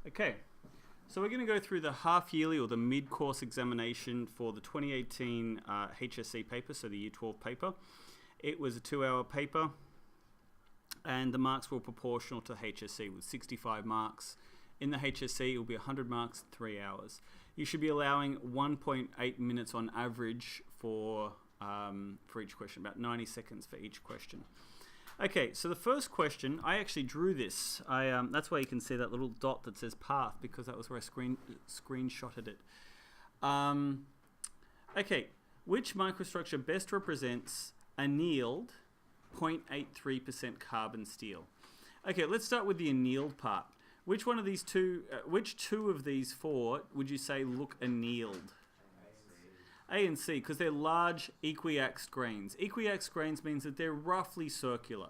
Okay, so we're going to go through the half-yearly or the mid-course examination for the 2018 HSC paper, so the Year 12 paper. It was a 2-hour paper, and the marks were proportional to HSC with 65 marks. In the HSC, it will be 100 marks, 3 hours. You should be allowing 1.8 minutes on average for each question, about 90 seconds for each question. Okay, so the first question, I actually drew this. That's why you can see that little dot that says path, because that was where I screenshotted it. Okay, which microstructure best represents annealed 0.83% carbon steel? Okay, let's start with the annealed part. Which one of these two, which two of these four would you say look annealed? A and C, because they're large equiaxed grains. Equiaxed grains means that they're roughly circular,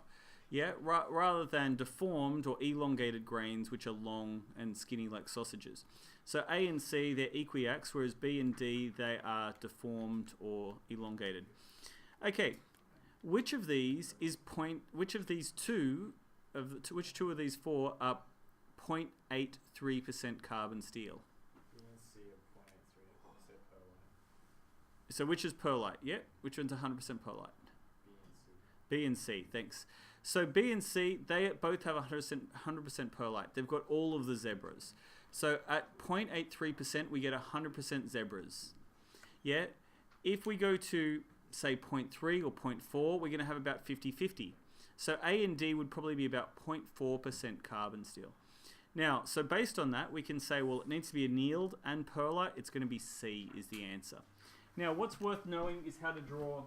yeah, rather than deformed or elongated grains which are long and skinny like sausages. So A and C, they're equiaxed, whereas B and D, they are deformed or elongated. Okay, which two of these four are 0.83% carbon steel? So which is perlite? Yeah, which one's 100% perlite? B and C, thanks. So B and C, they both have 100% perlite. They've got all of the zebras. So at 0.83%, we get 100% zebras. Yeah, if we go to, say, 0.3 or 0.4, we're going to have about 50-50. So A and D would probably be about 0.4% carbon steel. Now, so based on that, we can say, well, it needs to be annealed and perlite. It's going to be C is the answer. Now, what's worth knowing is how to draw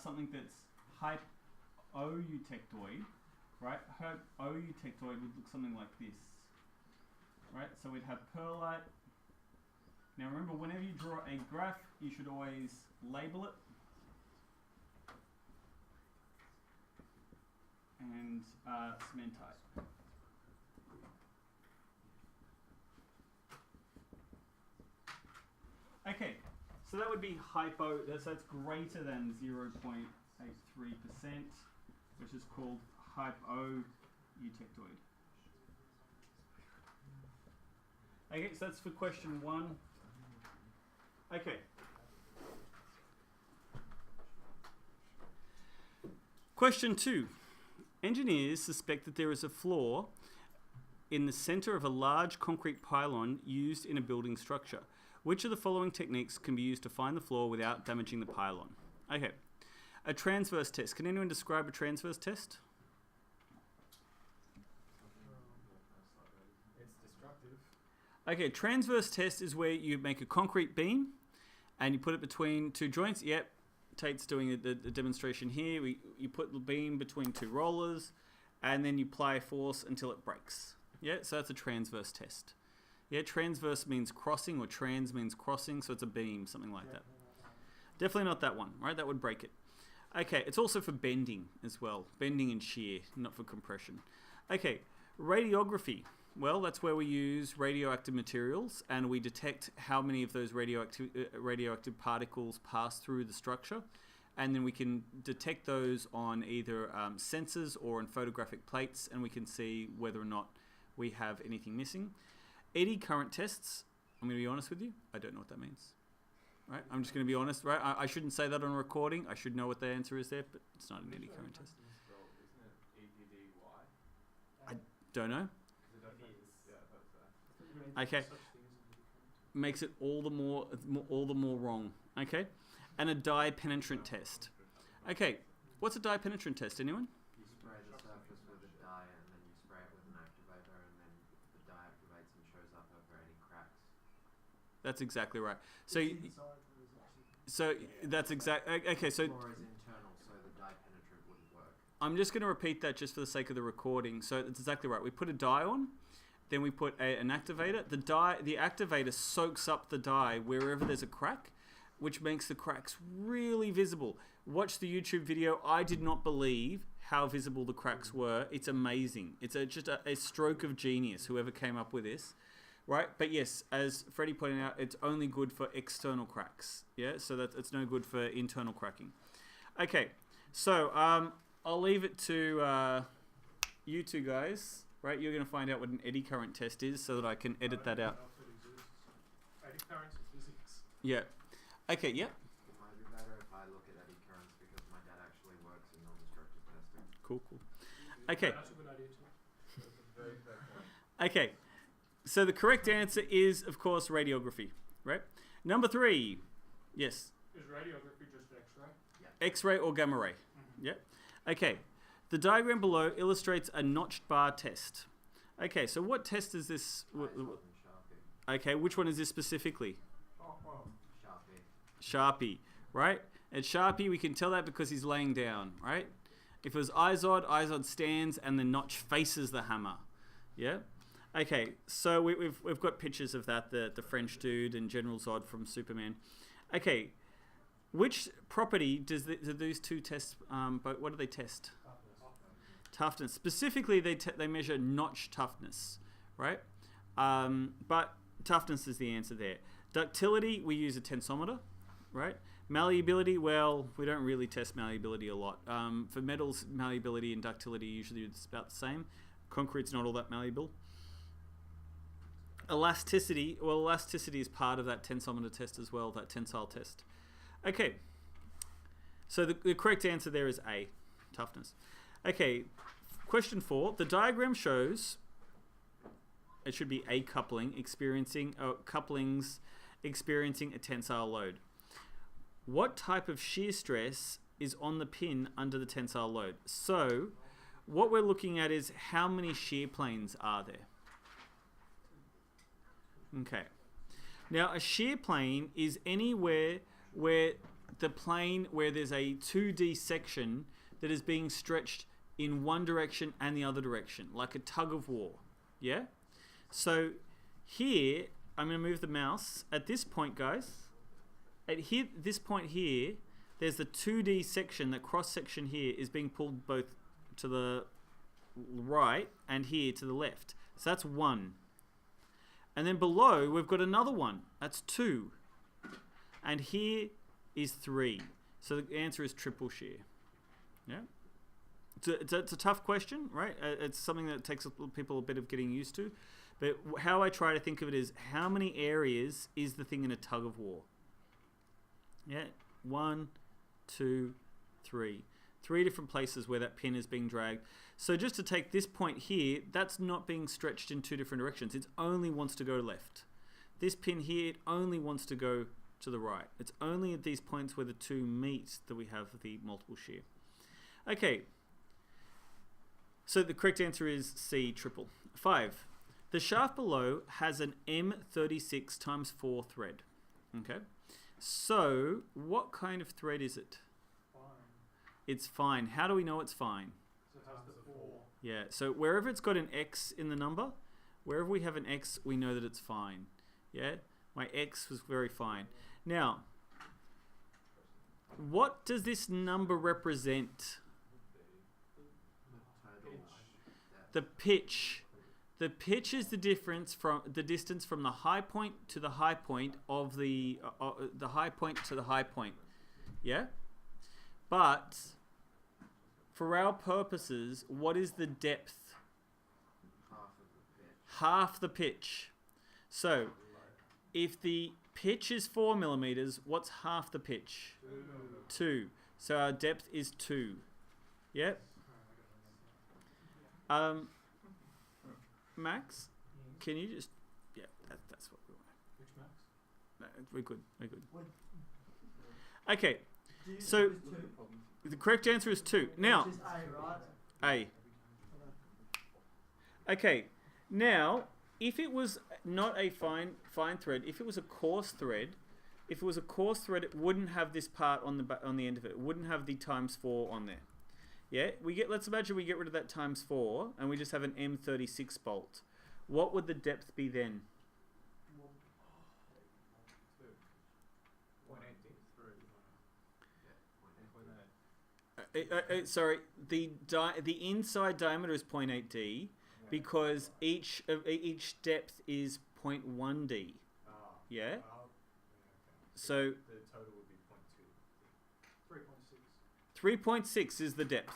something that's hypo-eutectoid, right? Hypo-eutectoid would look something like this, right? So we'd have perlite. Now, remember, whenever you draw a graph, you should always label it and cementite. Okay, so that would be hypo, so that's greater than 0.83%, which is called hypo-eutectoid. Okay, so that's for question 1. Okay. Question 2. Engineers suspect that there is a flaw in the center of a large concrete pylon used in a building structure. Which of the following techniques can be used to find the flaw without damaging the pylon? Okay, a transverse test. Can anyone describe a transverse test? It's destructive. Okay, transverse test is where you make a concrete beam and you put it between two joints. Yep, Tate's doing the demonstration here. You put the beam between two rollers and then you apply force until it breaks. Yeah, so that's a transverse test. Yeah, transverse means crossing, or trans means crossing, so it's a beam, something like that. Definitely not that one, right? That would break it. Okay, it's also for bending as well. Bending and shear, not for compression. Okay, radiography. Well, that's where we use radioactive materials and we detect how many of those radioactive particles pass through the structure. And then we can detect those on either sensors or on photographic plates, and we can see whether or not we have anything missing. Eddy current tests, I'm going to be honest with you, I don't know what that means. Right? I'm just going to be honest, right? I shouldn't say that on a recording. I should know what the answer is there, but it's not an eddy current test. I don't know. Okay. Makes it all the more wrong. Okay? And a dye penetrant test. Okay, what's a dye penetrant test? Anyone? You spray the surface with a dye and then you spray it with an activator and then the dye activates and shows up over any cracks. That's exactly right. So that's exact. Okay, so The flaw is internal, so the dye penetrant wouldn't work. I'm just going to repeat that just for the sake of the recording. So it's exactly right. We put a dye on, then we put an activator. The activator soaks up the dye wherever there's a crack, which makes the cracks really visible. Watch the YouTube video. I did not believe how visible the cracks were. It's amazing. It's just a stroke of genius, whoever came up with this. Right? But yes, as Freddie pointed out, it's only good for external cracks. Yeah, so that it's no good for internal cracking. Okay, so I'll leave it to you two guys right? You're going to find out what an eddy current test is so that I can edit that out. Eddy currents are physics. Yeah. Okay, yep. It might be better if I look at eddy currents because my dad actually works in non-destructive testing. Cool. Okay. That's a good idea too. That's a very fair point. Okay. So the correct answer is, of course, radiography, right? Number 3. Yes. Is radiography just X-ray? X-ray or gamma ray. Yep. Okay. The diagram below illustrates a notched bar test. Okay, so what test is this? Okay, which one is this specifically? Sharpie, right? At Sharpie, we can tell that because he's laying down, right? If it was Izod stands and the notch faces the hammer. Yeah? Okay, so we've got pictures of that, the French dude and General Zod from Superman. Okay, which property do these two tests, but what do they test? Toughness. Specifically, they measure notch toughness, right? But toughness is the answer there. Ductility, we use a tensometer, right? Malleability, well, we don't really test malleability a lot. For metals, malleability and ductility usually it's about the same. Concrete's not all that malleable. Elasticity, well, elasticity is part of that tensometer test as well, that tensile test. Okay, so the correct answer there is A, toughness. Okay, question 4. The diagram shows, it should be a coupling couplings experiencing a tensile load. What type of shear stress is on the pin under the tensile load? So, what we're looking at is how many shear planes are there? Okay. Now, a shear plane is anywhere where the plane where there's a 2D section that is being stretched in one direction and the other direction, like a tug of war. Yeah? So here, I'm going to move the mouse. At this point, guys, this point here, there's the 2D section, the cross section here is being pulled both to the right and here to the left. So that's 1. And then below, we've got another one. That's 2. And here is 3. So the answer is triple shear. Yeah? It's a tough question, right? It's something that takes people a bit of getting used to. But how I try to think of it is, how many areas is the thing in a tug of war? Yeah? 1, 2, 3. 3 different places where that pin is being dragged. So just to take this point here, that's not being stretched in 2 different directions. It only wants to go left. This pin here, it only wants to go to the right. It's only at these points where the 2 meet that we have the multiple shear. Okay. So the correct answer is C, triple. 5. The shaft below has an M36 x 4 thread. Okay. So what kind of thread is it? Fine. It's fine. How do we know it's fine? So it has the 4. Yeah, so wherever it's got an X in the number, wherever we have an X, we know that it's fine. Yeah, my X was very fine. Now, what does this number represent? The pitch. The pitch is the difference from the distance from the high point to the high point of the high point to the high point. Yeah? But for our purposes, what is the depth? Half the pitch. So, if the pitch is 4 millimeters, what's half the pitch? 2. So our depth is 2. Yep. Max, can you just... Yeah, that's what we want. Which Max? No, we're good. We're good. Okay, so the correct answer is 2. Now, Which is A, right? A. Okay, now, if it was not a fine thread, if it was a coarse thread, it wouldn't have this part on the end of it. It wouldn't have the ×4 on there. Yeah, let's imagine we get rid of that ×4 and we just have an M36 bolt. What would the depth be then? Sorry, the inside diameter is 0.8d because each depth is 0.1d. Yeah. So The total would be 0.2. 3.6. 3.6 is the depth.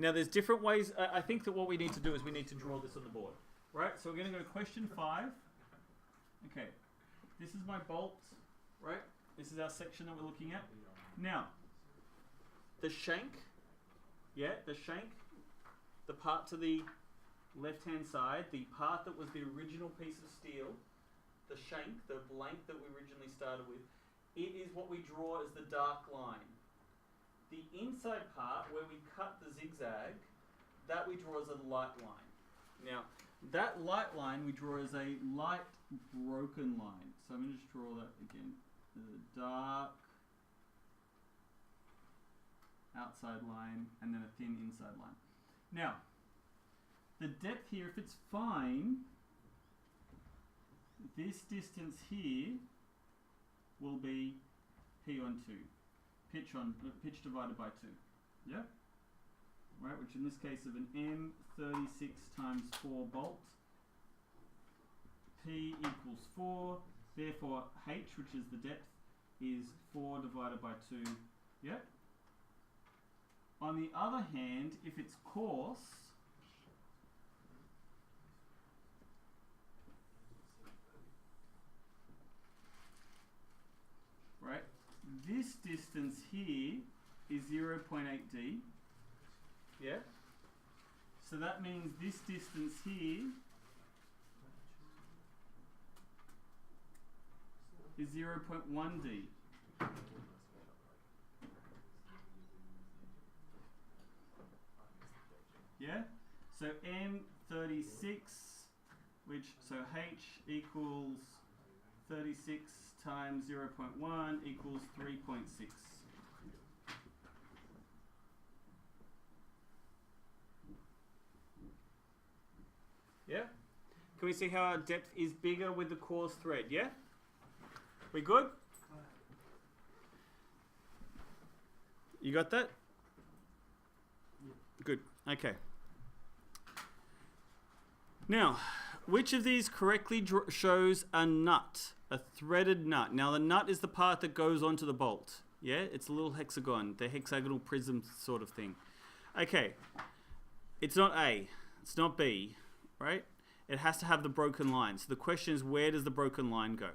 Now, there's different ways. I think that what we need to do is we need to draw this on the board. Right? So we're going to go to question 5. Okay. This is my bolt. Right? This is our section that we're looking at. Now, the shank. Yeah, the shank. The part to the left-hand side. The part that was the original piece of steel. The shank, the blank that we originally started with. It is what we draw as the dark line. The inside part, where we cut the zigzag, that we draw as a light line. Now, that light line we draw as a light broken line. So I'm going to just draw that again. The dark outside line and then a thin inside line. Now, the depth here, if it's fine, this distance here will be P on 2. Pitch divided by 2. Yeah? Right, which in this case of an M36 times 4 bolt, P equals 4, therefore H, which is the depth, is 4 divided by 2. Yeah? On the other hand, if it's coarse, right, this distance here is 0.8d. Yeah? So that means this distance here is 0.1d. Yeah? So M36, so H equals 36 times 0.1 equals 3.6. Yeah? Can we see how our depth is bigger with the coarse thread? Yeah? We good? You got that? Good. Okay. Now, which of these correctly shows a nut, a threaded nut? Now, the nut is the part that goes onto the bolt. Yeah? It's a little hexagon, the hexagonal prism sort of thing. Okay. It's not A. It's not B. Right? It has to have the broken line. So the question is, where does the broken line go?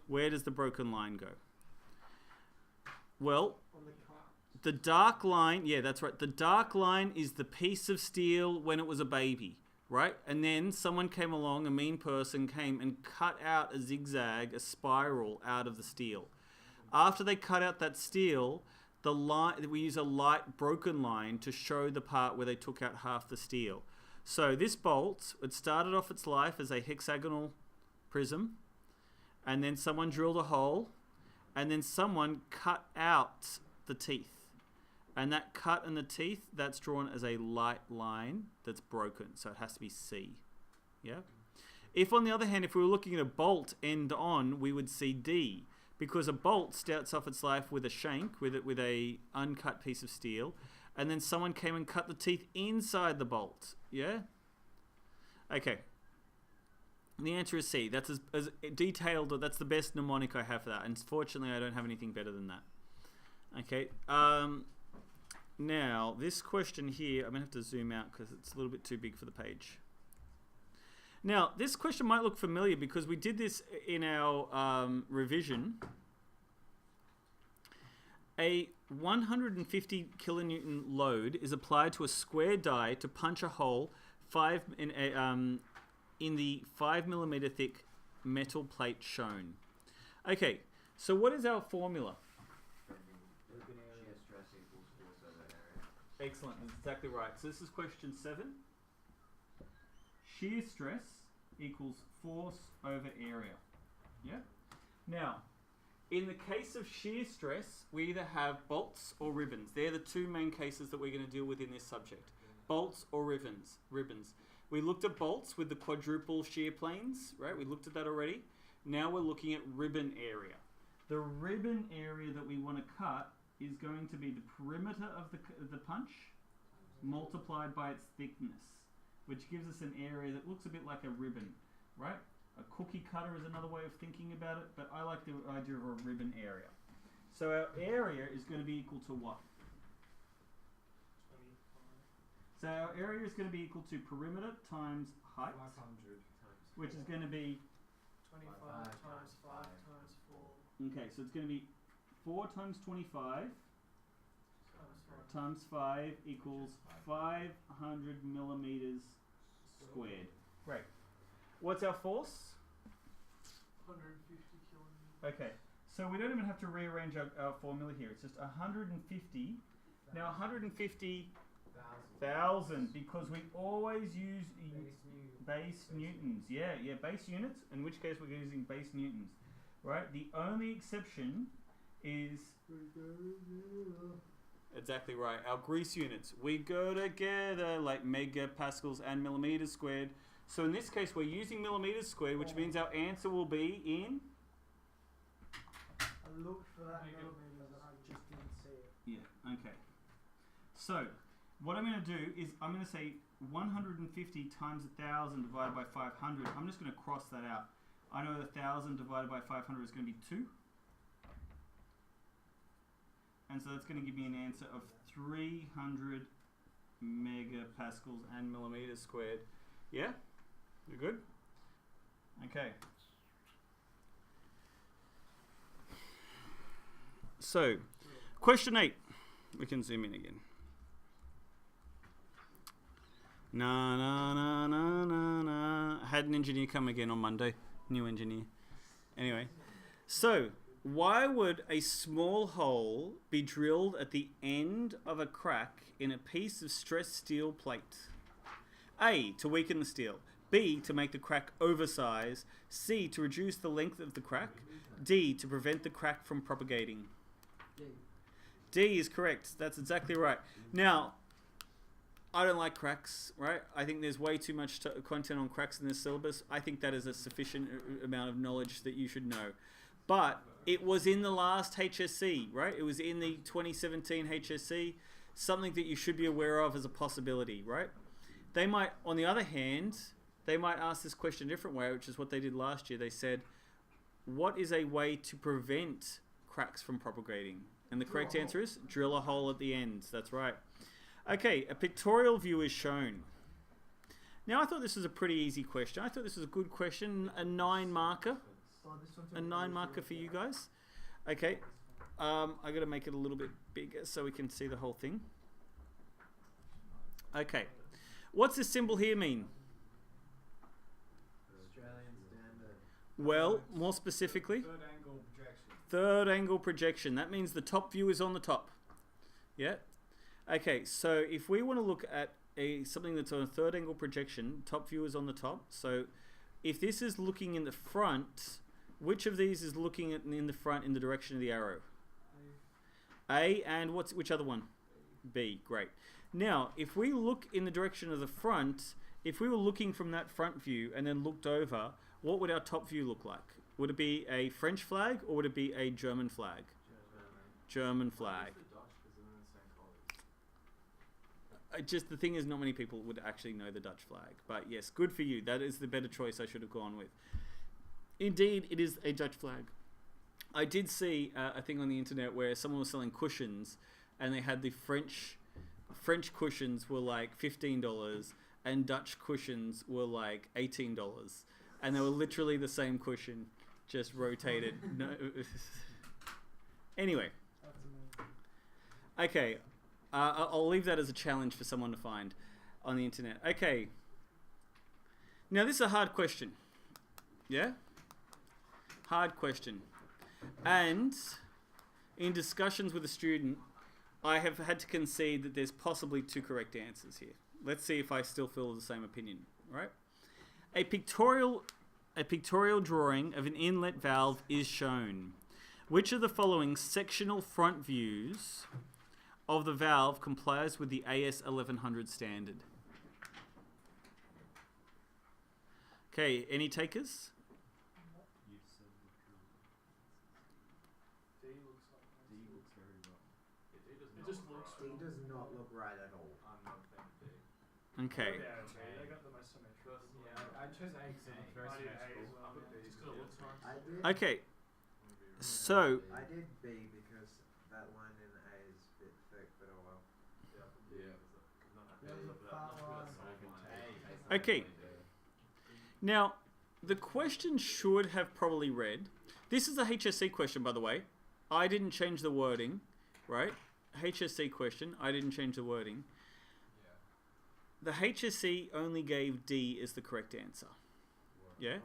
Where does the broken line go? Well, the dark line, yeah, that's right. The dark line is the piece of steel when it was a baby, right? And then someone came along, a mean person came and cut out a zigzag, a spiral out of the steel. After they cut out that steel, the line, we use a light broken line to show the part where they took out half the steel. So this bolt, it started off its life as a hexagonal prism, and then someone drilled a hole, and then someone cut out the teeth. And that cut in the teeth, that's drawn as a light line that's broken. So it has to be C. Yeah? If on the other hand, if we were looking at a bolt end on, we would see D. Because a bolt starts off its life with a shank, with a uncut piece of steel. And then someone came and cut the teeth inside the bolt. Yeah? Okay. The answer is C. That's as detailed, that's the best mnemonic I have for that. Unfortunately, I don't have anything better than that. Okay. Now, this question here, I'm going to have to zoom out because it's a little bit too big for the page. Now, this question might look familiar because we did this in our revision. A 150 kilonewton load is applied to a square die to punch a hole in the 5mm thick metal plate shown. Okay, so what is our formula? Shear stress equals force over area. Excellent, that's exactly right. So this is question 7. Shear stress equals force over area. Yeah? Now, in the case of shear stress, we either have bolts or ribbons. They're the two main cases that we're going to deal with in this subject. Bolts or ribbons. We looked at bolts with the quadruple shear planes, right? We looked at that already. Now we're looking at ribbon area. The ribbon area that we want to cut is going to be the perimeter of the punch multiplied by its thickness, which gives us an area that looks a bit like a ribbon, right? A cookie cutter is another way of thinking about it, but I like the idea of a ribbon area. So our area is going to be equal to what? So our area is going to be equal to perimeter times height, 500 which is going to be 25 5 times 5 times times 4 okay. So it's going to be 4 times 25 times 5. times 5 equals 500 millimeters squared. Great. What's our force? 150 kilonewtons. Okay. So we don't even have to rearrange our formula here. It's just 150. Now 150,000 because we always use base newtons. Yeah, base units, in which case we're using base newtons. Right? The only exception is... Exactly right. Our grease units. We go together like megapascals and millimeters squared. So in this case we're using millimeters squared, which means our answer will be in... I looked for that millimeters and I just didn't see it. Yeah, okay. So, what I'm going to do is I'm going to say 150 times 1,000 divided by 500. I'm just going to cross that out. I know 1,000 divided by 500 is going to be 2. And so that's going to give me an answer of 300 megapascals and millimeters squared. Yeah? You're good? Okay. So, question 8. We can zoom in again. I had an engineer come again on Monday. New engineer. Anyway. So, why would a small hole be drilled at the end of a crack in a piece of stressed steel plate? A. To weaken the steel. B. To make the crack oversize. C. To reduce the length of the crack. D. To prevent the crack from propagating. D is correct. That's exactly right. Now, I don't like cracks, right? I think there's way too much content on cracks in this syllabus. I think that is a sufficient amount of knowledge that you should know. But it was in the last HSC, right? It was in the 2017 HSC, something that you should be aware of as a possibility, right? They might, on the other hand, they might ask this question a different way, which is what they did last year. They said, what is a way to prevent cracks from propagating? And the correct answer is drill a hole at the end. That's right. Okay, a pictorial view is shown. Now, I thought this was a pretty easy question. I thought this was a good question. A 9 marker. A 9 marker for you guys. Okay. I got to make it a little bit bigger so we can see the whole thing. Okay. What's this symbol here mean? Australian standard. Well, more specifically, Third angle projection. third angle projection. That means the top view is on the top. Yeah? Okay, so if we want to look at something that's on a third angle projection, top view is on the top. So if this is looking in the front, which of these is looking in the front in the direction of the arrow? A, and which other one? B, great. Now, if we look in the direction of the front, if we were looking from that front view and then looked over, what would our top view look like? Would it be a French flag or would it be a German flag? German flag. Just the thing is, not many people would actually know the Dutch flag. But yes, good for you. That is the better choice I should have gone with. Indeed, it is a Dutch flag. I did see a thing on the internet where someone was selling cushions, and they had the French cushions were like $15, and Dutch cushions were like $18, and they were literally the same cushion, just rotated. No. Anyway. That's amazing. Okay. I'll leave that as a challenge for someone to find on the internet. Okay. Now, this is a hard question. Yeah? Hard question. And in discussions with a student, I have had to concede that there's possibly 2 correct answers here. Let's see if I still feel the same opinion, right? A pictorial drawing of an inlet valve is shown. Which of the following sectional front views of the valve complies with the AS 1100 standard? Okay, any takers? D looks like D looks very wrong. it just looks D does not look right at all. I'm not a fan of D. Okay. Yeah, okay. They got the most symmetrical. Yeah, I chose A because it looks very I did A symmetrical. as well, I put yeah, B just 'cause it looks nice. I did. Okay, so I did B because that line in A is a bit thick, but oh well. Yeah, I put B because I'm not happy Really? with that. Okay. Now, the question should have probably read. This is a HSC question, by the way. I didn't change the wording, right? HSC question. I didn't change the wording. The HSC only gave D as the correct answer. Yeah?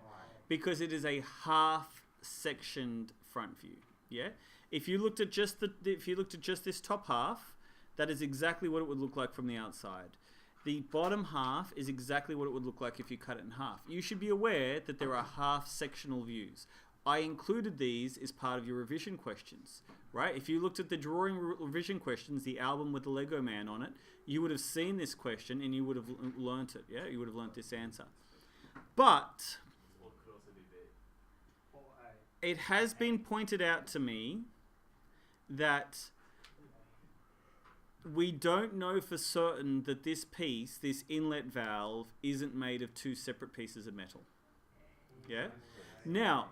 Because it is a half-sectioned front view. Yeah? If you looked at just this top half, that is exactly what it would look like from the outside. The bottom half is exactly what it would look like if you cut it in half. You should be aware that there are half-sectional views. I included these as part of your revision questions, right? If you looked at the drawing revision questions, the album with the Lego man on it, you would have seen this question and you would have learnt it, yeah? You would have learnt this answer. But it has been pointed out to me that we don't know for certain that this piece, this inlet valve, isn't made of two separate pieces of metal. Yeah? Now,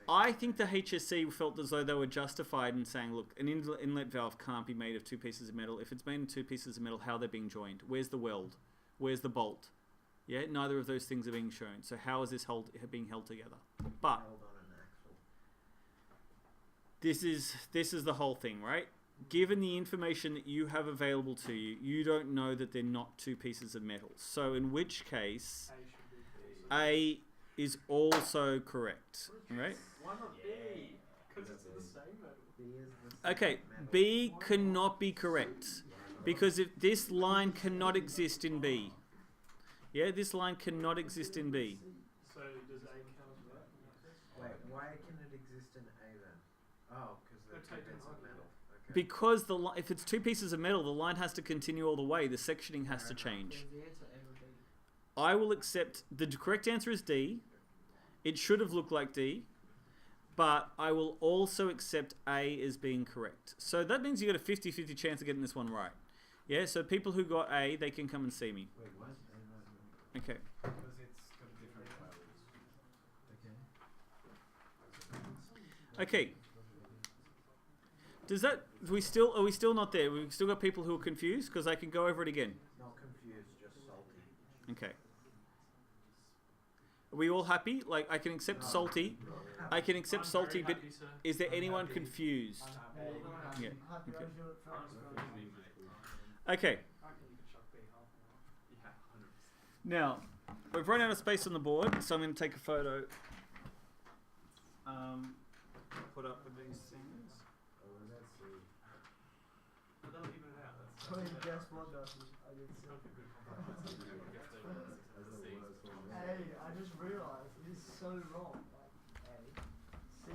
I think the HSC felt as though they were justified in saying, look, an inlet valve can't be made of two pieces of metal. If it's made of two pieces of metal, how are they being joined? Where's the weld? Where's the bolt? Yeah, neither of those things are being shown. So how is this being held together? But this is the whole thing, right? Given the information that you have available to you, you don't know that they're not two pieces of metal. So in which case, A is also correct, right? Why not B? Because it's the same metal. Okay, B cannot be correct because if this line cannot exist in B. Yeah, this line cannot exist in B. So does A count as that? Wait, why can it exist in A then? Oh, because they're two bits of metal. Okay. Because if it's two pieces of metal, the line has to continue all the way. The sectioning has to change. I will accept the correct answer is D. It should have looked like D. But I will also accept A as being correct. So that means you got a 50-50 chance of getting this one right. Yeah, so people who got A, they can come and see me. Wait, what? Okay. Because it's got different values. Okay. Does that are we still not there? We've still got people who are confused because I can go over it again. Not confused, just salty. Okay. Are we all happy? Like I can accept salty. I can accept salty, but is there anyone confused? Yeah. Happy Okay. as you're at first. Okay. Now, we've run out of space on the board, so I'm going to take a photo. Put up with these things. Guess what, Dusty? I did say. Hey, I just realised it is so wrong. Like A, C.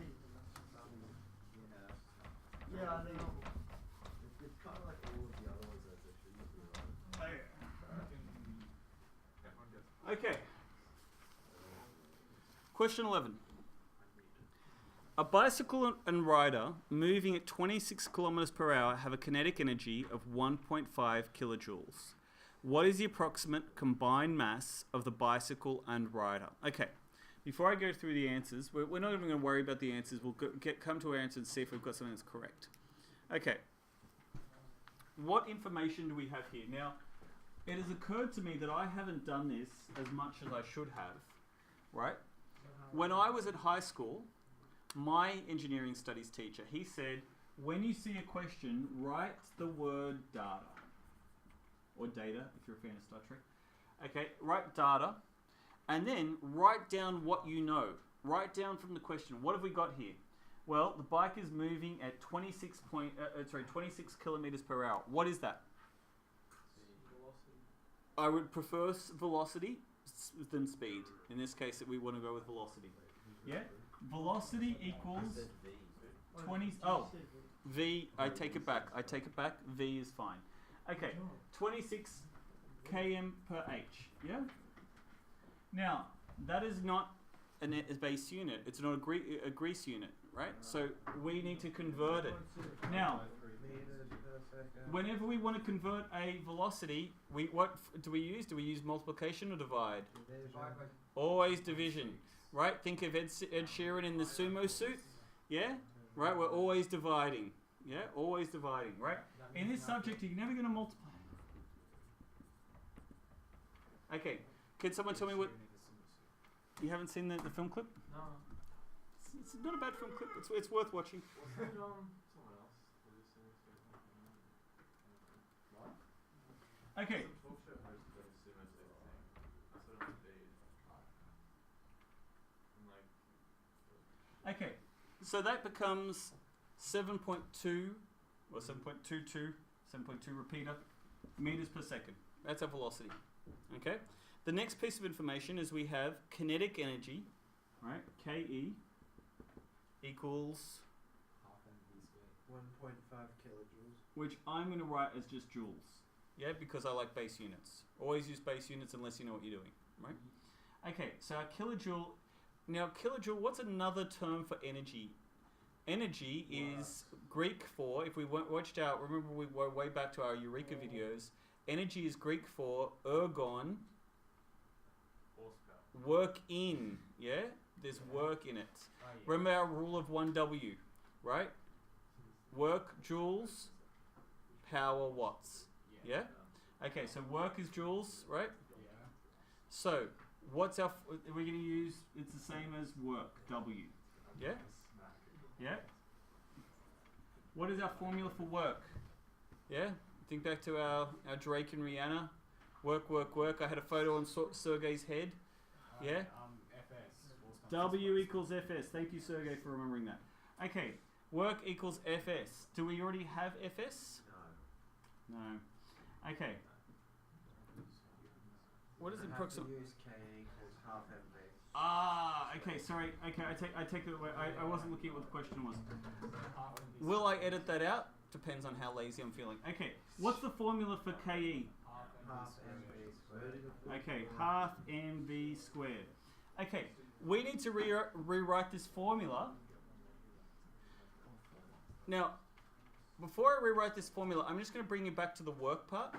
Yeah, I know. It's kind of like all of the other ones that shouldn't be right. Okay. Question 11. A bicycle and rider moving at 26 kilometers per hour have a kinetic energy of 1.5 kilojoules. What is the approximate combined mass of the bicycle and rider? Okay. Before I go through the answers, we're not even going to worry about the answers. We'll come to our answers and see if we've got something that's correct. Okay. What information do we have here? Now, it has occurred to me that I haven't done this as much as I should have, right? When I was at high school, my engineering studies teacher, he said, when you see a question, write the word data. Or data, if you're a fan of Star Trek. Okay, write data. And then write down what you know. Write down from the question, what have we got here? Well, the bike is moving at 26 kilometers per hour. What is that? I would prefer velocity than speed. In this case, we want to go with velocity. Yeah? Velocity equals 20... Oh, V, I take it back. V is fine. Okay, 26 km per h. Yeah? Now, that is not a base unit. It's not a grease unit, right? So we need to convert it. Now, whenever we want to convert a velocity, what do we use? Do we use multiplication or divide? Always division, right? Think of Ed Sheeran in the sumo suit, yeah? Right, we're always dividing, yeah? Always dividing, right? In this subject, you're never going to multiply. Okay, Can someone tell me what? You haven't seen the film clip? No. It's not a bad film clip. It's worth watching. Wasn't it someone else? What? Okay. Some talk show host got a sumo thing. I thought it would be. And like. Okay. So that becomes 7.2 or 7.22, 7.2 repeater meters per second. That's our velocity. Okay. The next piece of information is we have kinetic energy, right? Ke equals, 1.5 kilojoules. which I'm going to write as just joules. Yeah, because I like base units. Always use base units unless you know what you're doing, right? Okay, so our kilojoule. Now, kilojoule, what's another term for energy? Energy is Greek for, if we watched out, remember we were way back to our Eureka videos, energy is Greek for ergon, work in, yeah? There's work in it. Remember our rule of 1W, right? Work joules, power watts, yeah? Okay, so work is joules, right? So, what's our, we're going to use, it's the same as work, W, yeah? Yeah? What is our formula for work? Yeah? Think back to our Drake and Rihanna. Work, work, work. I had a photo on Sergey's head. Yeah? FS. W equals Fs. Thank you, Sergey, for remembering that. Okay. Work equals Fs. Do we already have Fs? No. No. Okay. What is the approximate? Use K equals half MV. Ah, okay, sorry. Okay, I take it away. I wasn't looking at what the question was. Will I edit that out? Depends on how lazy I'm feeling. Okay, what's the formula for KE? Half MV squared. Okay, half mv squared. Okay, we need to rewrite this formula. Now, before I rewrite this formula, I'm just going to bring you back to the work part.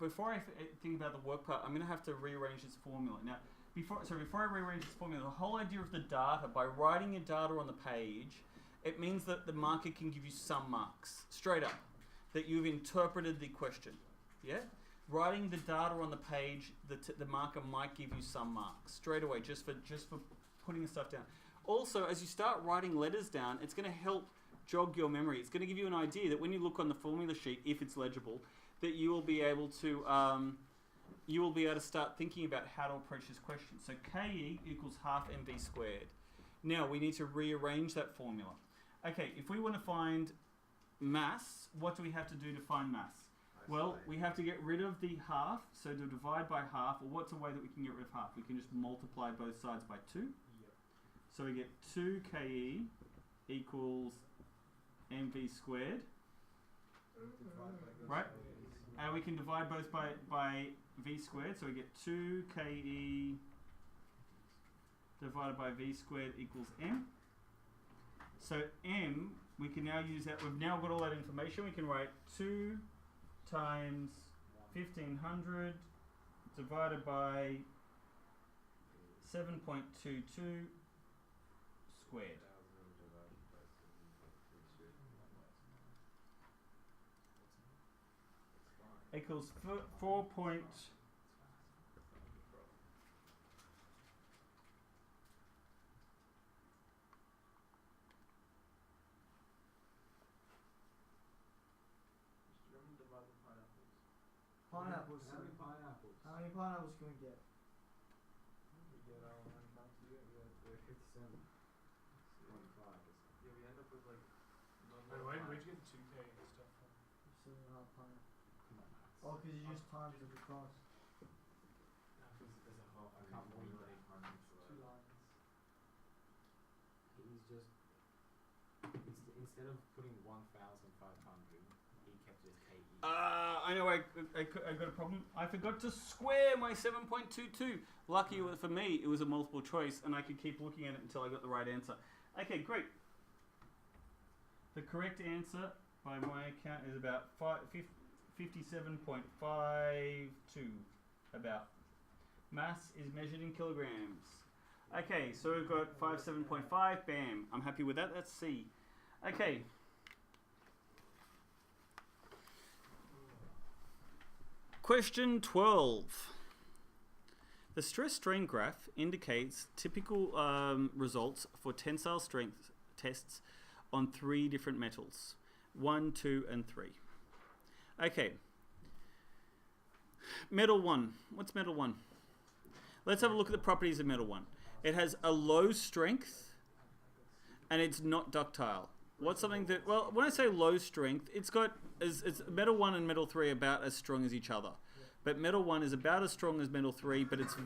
Before I think about the work part, I'm going to have to rearrange this formula. Now, before I rearrange this formula, the whole idea of the data, by writing your data on the page, it means that the marker can give you some marks, straight up, that you've interpreted the question. Yeah? Writing the data on the page, the marker might give you some marks, straight away, just for putting the stuff down. Also, as you start writing letters down, it's going to help jog your memory. It's going to give you an idea that when you look on the formula sheet, if it's legible, that you will be able to start thinking about how to approach this question. So Ke equals half mv squared. Now we need to rearrange that formula. Okay, if we want to find mass, what do we have to do to find mass? Well, we have to get rid of the half, so to divide by half, or what's a way that we can get rid of half? We can just multiply both sides by 2. So we get 2 Ke equals mv squared. Right? And we can divide both by v squared, so we get 2 Ke divided by v squared equals m. So m, we can now use that, we've now got all that information, we can write 2 times 1500 divided by 7.22 squared. Equals 4 point. Pineapples. How many pineapples? How many pineapples can we get? We get when it comes to it, we're 57.5 or something. Yeah, we end up with like. Where'd you get the 2K and stuff from? 7.5 pineapples. Come on, Max. Oh, because you just times it across. There's a half. I can't believe that. 2 lines. He's just instead of putting 1,500, he kept it as KE. I know I got a problem. I forgot to square my 7.22. Lucky for me, it was a multiple choice, and I could keep looking at it until I got the right answer. Okay, great. The correct answer, by my account, is about 57.52. About. Mass is measured in kilograms. Okay, so we've got 57.5. Bam. I'm happy with that. That's C. Okay. Question 12. The stress strain graph indicates typical results for tensile strength tests on 3 different metals. 1, 2, and 3. Okay. Metal 1. What's metal 1? Let's have a look at the properties of metal 1. It has a low strength and it's not ductile. What's something that, well, when I say low strength, it's metal 1 and metal 3 are about as strong as each other. But metal 1 is about as strong as metal 3, but it's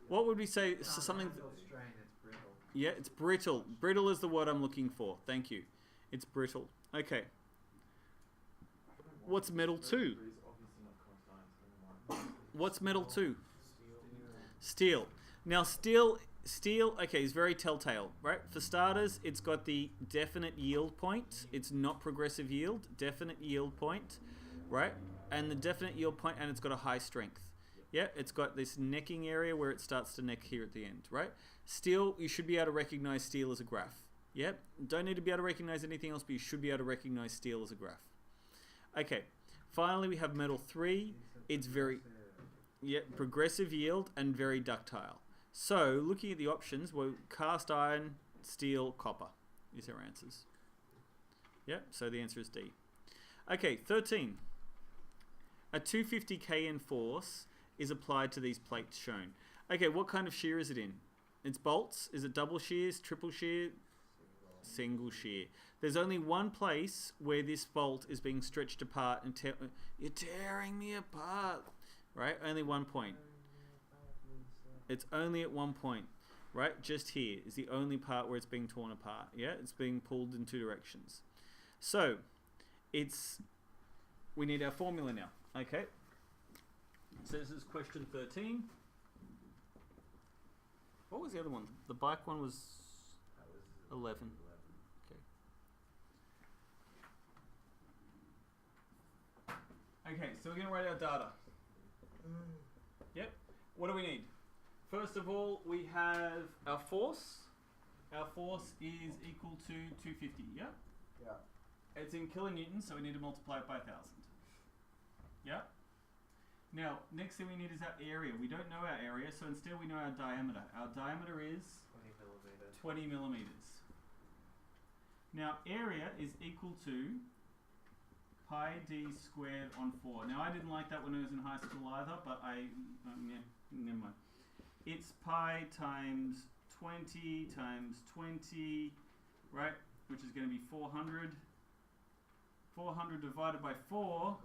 what would we say? So something. Strain, it's brittle. Yeah, it's brittle. Brittle is the word I'm looking for. Thank you. It's brittle. Okay. What's metal 2? What's metal 2? Steel. Now steel, okay, is very telltale, right? For starters, it's got the definite yield point. It's not progressive yield, definite yield point, right? And the definite yield point, and it's got a high strength. Yeah, it's got this necking area where it starts to neck here at the end, right? Steel, you should be able to recognize steel as a graph. Yeah, don't need to be able to recognize anything else, but you should be able to recognize steel as a graph. Okay, finally we have metal 3. It's very, progressive yield and very ductile. So, looking at the options, well, cast iron, steel, copper is our answers. Yep, so the answer is D. Okay, 13. A 250 kN force is applied to these plates shown. Okay, what kind of shear is it in? It's bolts. Is it double shears, triple shear, single shear? There's only one place where this bolt is being stretched apart and you're tearing me apart, right? Only one point. It's only at one point, right? Just here is the only part where it's being torn apart. Yeah, it's being pulled in 2 directions. So, we need our formula now. Okay. So this is question 13. What was the other one? The bike one was 11. Okay, so we're going to write our data. Yep. What do we need? First of all, we have our force. Our force is equal to 250, yeah? Yeah. It's in kilonewtons, so we need to multiply it by 1,000. Yeah? Now, next thing we need is our area. We don't know our area, so instead we know our diameter. Our diameter is 20 millimeters. Now, area is equal to pi d squared on 4. Now, I didn't like that when I was in high school either, but never mind. It's pi times 20 times 20, right? Which is going to be 400. 400 divided by 4,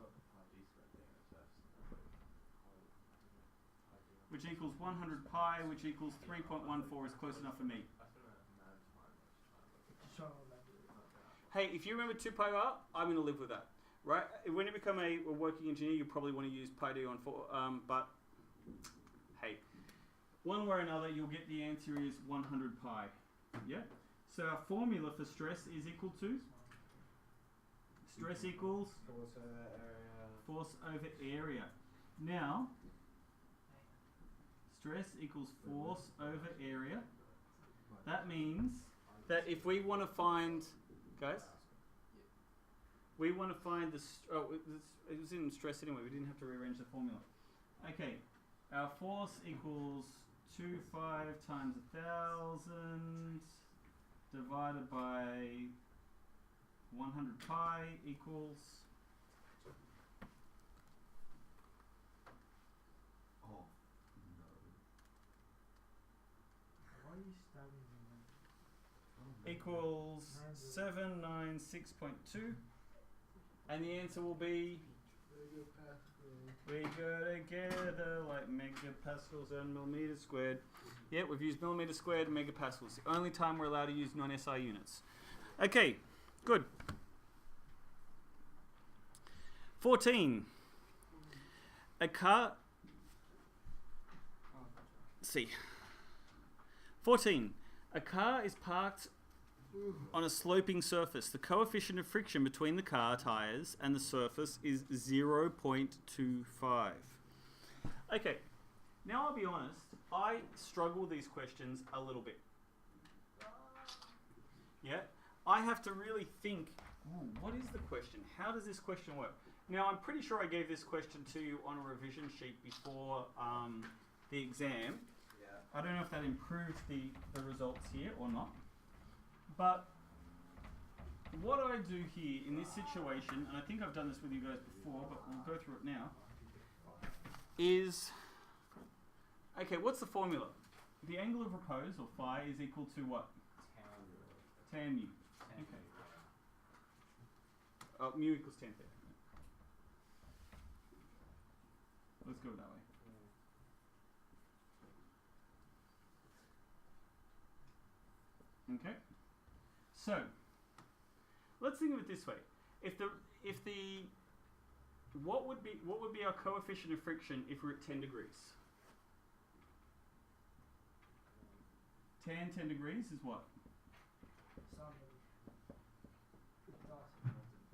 which equals 100 pi, which equals 3.14 is close enough for me. Hey, if you remember 2 pi r, I'm going to live with that, right? When you become a working engineer, you probably want to use pi d on 4, but hey, one way or another, you'll get the answer is 100 pi. Yeah? So our formula for stress is equal to? Stress equals? Force over area. Now, stress equals force over area. That means that if we want to find, guys, we want to find it was in stress anyway, we didn't have to rearrange the formula. Okay, our force equals 25 times 1,000 divided by 100 pi equals equals 796.2, and the answer will be, we go together like megapascals and millimeters squared. Yeah, we've used millimeters squared and megapascals. The only time we're allowed to use non-SI units. Okay, good. 14. A car. Let's see. 14. A car is parked on a sloping surface. The coefficient of friction between the car tires and the surface is 0.25. Okay, now I'll be honest, I struggle with these questions a little bit. Yeah, I have to really think, what is the question? How does this question work? Now, I'm pretty sure I gave this question to you on a revision sheet before the exam. Yeah. I don't know if that improved the results here or not. But what I do here in this situation, and I think I've done this with you guys before, but we'll go through it now, is, okay, what's the formula? The angle of repose, or phi, is equal to what? Tan mu. Okay. Mu equals tan theta. Let's go that way. Okay. So let's think of it this way: what would be our coefficient of friction if we're at 10 degrees? Tan 10 degrees is what? Something.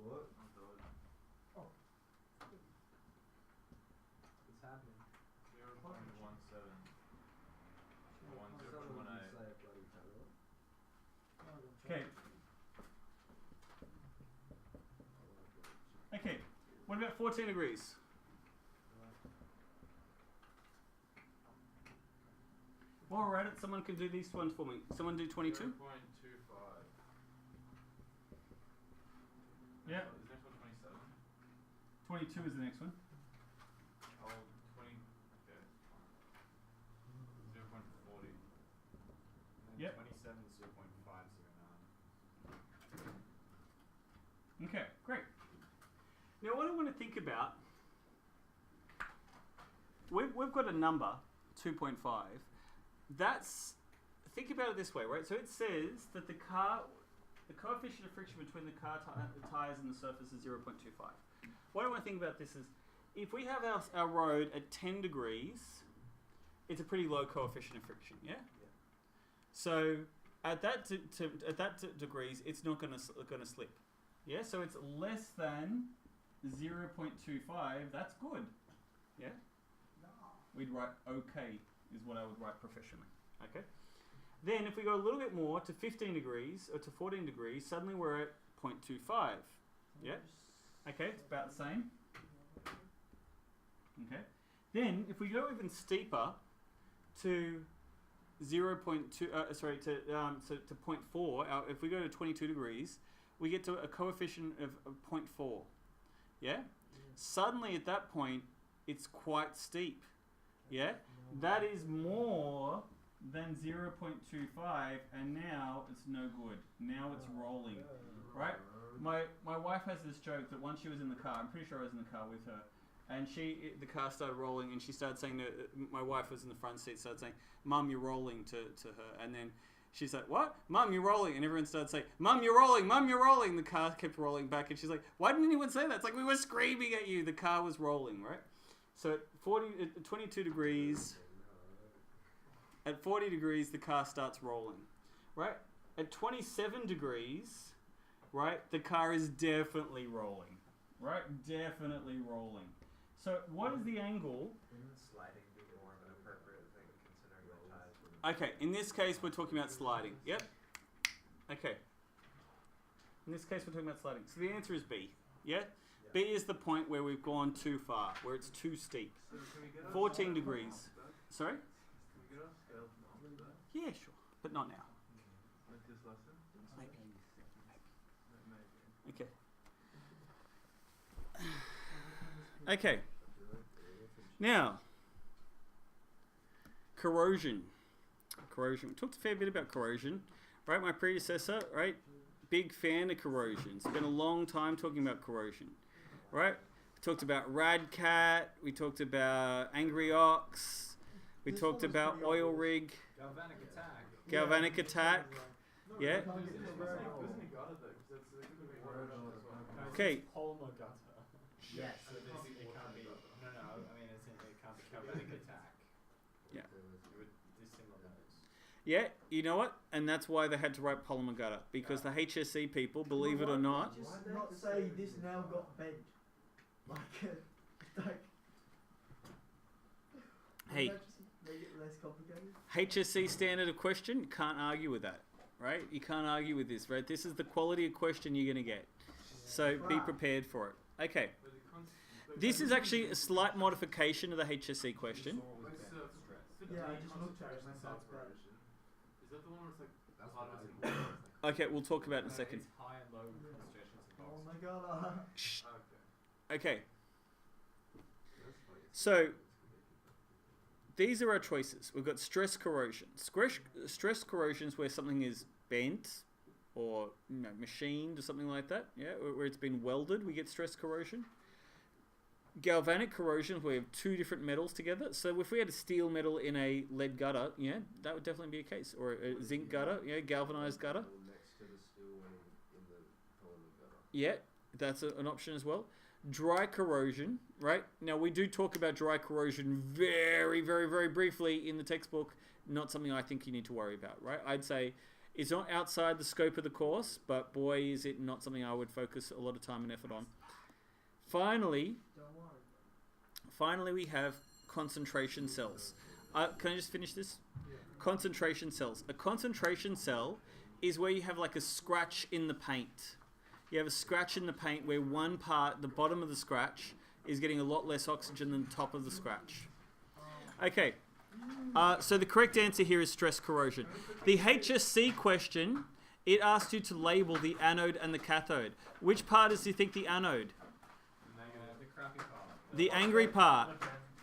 What? Oh. What's happening? 0.17. Okay. Okay. What about 14 degrees? While we're at it, someone can do these ones for me. Someone do 22? 0.25. Yeah. Is the next one 27? 22 is the next one. Oh, 20. Okay. 0.40. Yep. 27 is 0.509. Okay, great. Now what I want to think about, we've got a number, 2.5. That's, think about it this way, right? So it says that the coefficient of friction between the car tires and the surface is 0.25. What I want to think about this is, if we have our road at 10 degrees, it's a pretty low coefficient of friction, yeah? So at that degrees, it's not going to slip, yeah? So it's less than 0.25. That's good, yeah? We'd write okay is what I would write proficiently, okay? Then if we go a little bit more to 15 degrees or to 14 degrees, suddenly we're at 0.25, yeah? Okay, it's about the same. Okay. Then if we go even steeper to 0.2, to 0.4, if we go to 22 degrees, we get to a coefficient of 0.4, yeah? Suddenly at that point, it's quite steep, yeah? That is more than 0.25, and now it's no good. Now it's rolling, right? My wife has this joke that once she was in the car, I'm pretty sure I was in the car with her, and the car started rolling, and she started saying my wife was in the front seat, started saying, "Mum, you're rolling," to her, and then she's like, "What? Mum, you're rolling," and everyone started saying, "Mum, you're rolling, Mum, you're rolling." The car kept rolling back, and she's like, "Why didn't anyone say that?" It's like, we were screaming at you. The car was rolling, right? So at 22 degrees, at 40 degrees, the car starts rolling, right? At 27 degrees, right, the car is definitely rolling, right? Definitely rolling. So what is the angle? Wouldn't sliding be more of an appropriate thing considering the tires? Okay, in this case, we're talking about sliding. Yep. Okay. In this case, we're talking about sliding. So the answer is B. Yeah? B is the point where we've gone too far, where it's too steep. So can we get 14 degrees. Sorry? Can we get off scale from that? Yeah, sure. But not now. Like this lesson? Maybe. Maybe. Okay. Okay. Now, corrosion. Corrosion. We talked a fair bit about corrosion, right? My predecessor, right? Big fan of corrosion. Spent a long time talking about corrosion, right? We talked about Radcat. We talked about Angry Ox. We This talked one was about pretty oil obvious. rig, Galvanic attack. galvanic attack. Yeah. Can't get the very old. Okay. Polymer gutter. Yes. So it can't be. It can't be. No, I mean, it can't be galvanic attack. Yeah. It would dissimilar those. Yeah, you know what? And that's why they had to write polymer gutter, because the HSC people, believe it or not, Just not say this now got bent. Like, like. Hey. Does that just make it less complicated? HSC standard of question, you can't argue with that, right? You can't argue with this, right? This is the quality of question you're going to get. So be prepared for it. Okay. But the This is actually a slight modification of the HSC question. Yeah, I just looked at it and I thought that. Is that the one where it's like That's hot what as I in think. Okay, we'll talk about it in a second. It's high and low concentrations in Oh box. my god. Shh. Okay. Okay, so these are our choices. We've got stress corrosion. Stress corrosion is where something is bent or machined or something like that. Yeah, where it's been welded, we get stress corrosion. Galvanic corrosion, where we have two different metals together. So if we had a steel metal in a lead gutter, yeah, that would definitely be a case. Or a zinc gutter, yeah, galvanized gutter. Next to the steel one in the toilet gutter. Yeah, that's an option as well. Dry corrosion, right? Now, we do talk about dry corrosion very, very, very briefly in the textbook. Not something I think you need to worry about, right? I'd say it's not outside the scope of the course, but boy, is it not something I would focus a lot of time and effort on. Finally, Don't worry. Finally, we have concentration cells. Can I just finish this? Yeah. Concentration cells. A concentration cell is where you have like a scratch in the paint. You have a scratch in the paint where one part, the bottom of the scratch, is getting a lot less oxygen than the top of the scratch. Okay, so the correct answer here is stress corrosion. The HSC question, it asked you to label the anode and the cathode. Which part is, do you think, the anode? The crappy part. The angry part.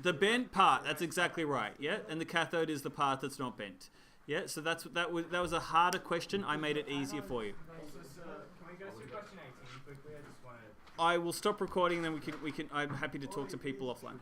The bent part. That's exactly right. Yeah, and the cathode is the part that's not bent. Yeah, so that was a harder question. I made it easier for you. Also, sir, can we go through question 18 quickly? I just want to... I will stop recording, then we can. I'm happy to talk to people offline.